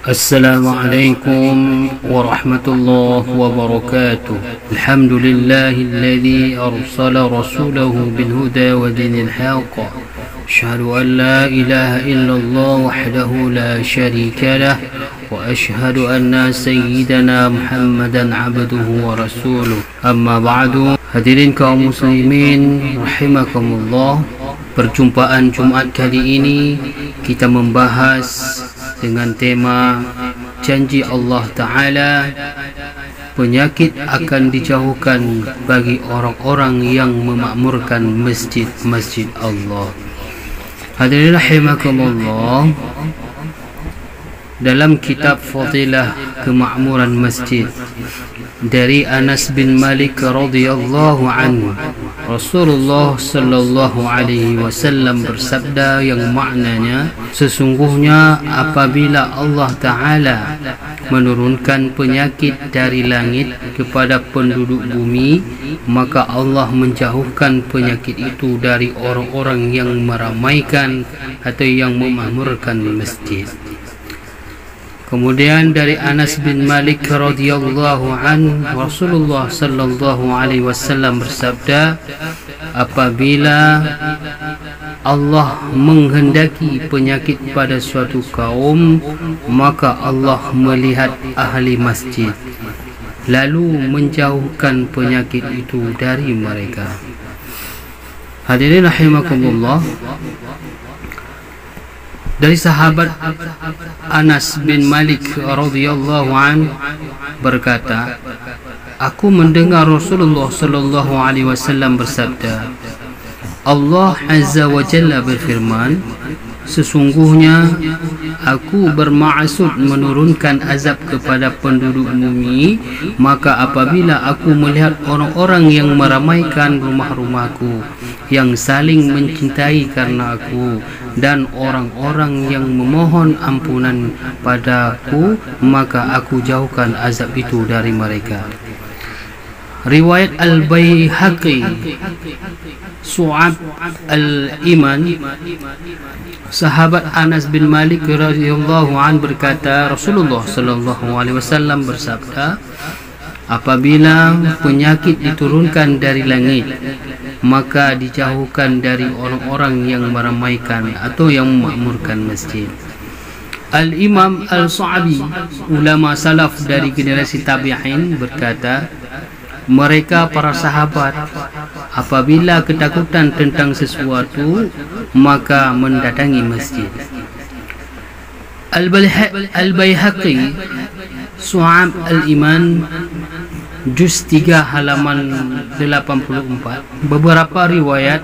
السلام عليكم ورحمة الله وبركاته. الحمد لله الذي أرسل رسوله بالهدى ودين الحق. أشهد أن لا إله إلا الله وحده لا شريك له، وأشهد أن سيدنا محمدا عبده ورسوله. أما بعد. Hadirin kaum muslimin rahimakumullah, perjumpaan Jumat kali ini kita membahas dengan tema janji Allah Ta'ala, penyakit akan dijauhkan bagi orang-orang yang memakmurkan masjid-masjid Allah. Hadirin rahimakumullah, dalam kitab Fadilah Kemakmuran Masjid dari Anas bin Malik radhiyallahu anhu, Rasulullah sallallahu alaihi wasallam bersabda yang maknanya, sesungguhnya apabila Allah Ta'ala menurunkan penyakit dari langit kepada penduduk bumi, maka Allah menjauhkan penyakit itu dari orang-orang yang meramaikan atau yang memakmurkan masjid. Kemudian dari Anas bin Malik radhiyallahu anhu, Rasulullah sallallahu alaihi wasallam bersabda, apabila Allah menghendaki penyakit pada suatu kaum, maka Allah melihat ahli masjid lalu menjauhkan penyakit itu dari mereka. Hadirin rahimakumullah, dari sahabat Anas bin Malik radhiyallahu anhu berkata, aku mendengar Rasulullah sallallahu alaihi wasallam bersabda, Allah Azza wa Jalla berfirman, sesungguhnya aku bermaksud menurunkan azab kepada penduduk bumi, maka apabila aku melihat orang-orang yang meramaikan rumah-rumahku, yang saling mencintai karena aku, dan orang-orang yang memohon ampunan padaku, maka aku jauhkan azab itu dari mereka. Riwayat Al-Baihaqi, Su'ab Al-Iman, sahabat Anas bin Malik radhiyallahu anhu berkata, Rasulullah sallallahu alaihi wasallam bersabda, apabila penyakit diturunkan dari langit, maka dijauhkan dari orang-orang yang meramaikan atau yang memakmurkan masjid. Al-Imam Al-Sa'bi, ulama salaf dari generasi tabi'in, berkata, mereka para sahabat apabila ketakutan tentang sesuatu maka mendatangi masjid. Al-Baihaqi, Su'ab Al-Iman, juz 3 halaman 84, beberapa riwayat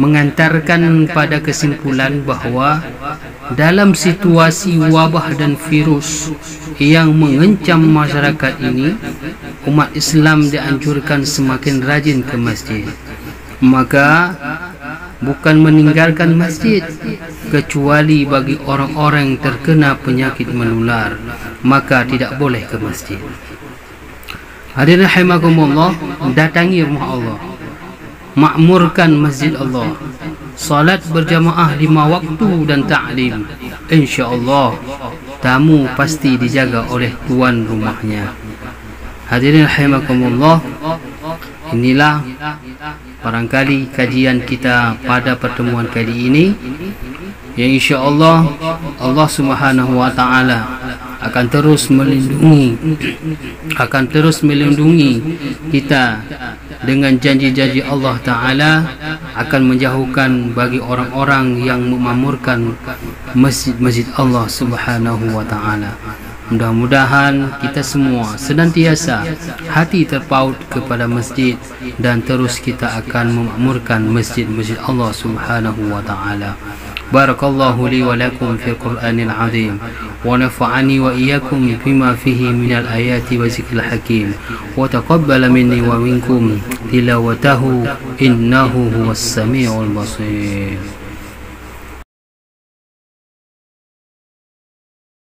mengantarkan pada kesimpulan bahawa dalam situasi wabah dan virus yang mengancam masyarakat ini, umat Islam dianjurkan semakin rajin ke masjid. Maka bukan meninggalkan masjid kecuali bagi orang-orang yang terkena penyakit menular, maka tidak boleh ke masjid. Hadirin rahimakumullah, datangi rumah Allah, makmurkan masjid Allah, salat berjamaah 5 waktu dan ta'lim. InsyaAllah tamu pasti dijaga oleh tuan rumahnya. Hadirin rahimakumullah, inilah barangkali kajian kita pada pertemuan kali ini, yang insyaAllah Allah Subhanahu wa Ta'ala akan terus melindungi kita dengan janji-janji Allah Ta'ala akan menjauhkan bagi orang-orang yang memakmurkan masjid-masjid Allah Subhanahu wa Ta'ala. Mudah-mudahan kita semua senantiasa hati terpaut kepada masjid dan terus kita akan memakmurkan masjid-masjid Allah Subhanahu wa Ta'ala. Barakallahu li wa lakum fil Qur'anil azim, wa nafa'ani wa iyyakum bima fihi minal ayati wa zikril hakim, wa taqabbala minni wa minkum tilawatahu innahu huwas samiul basir.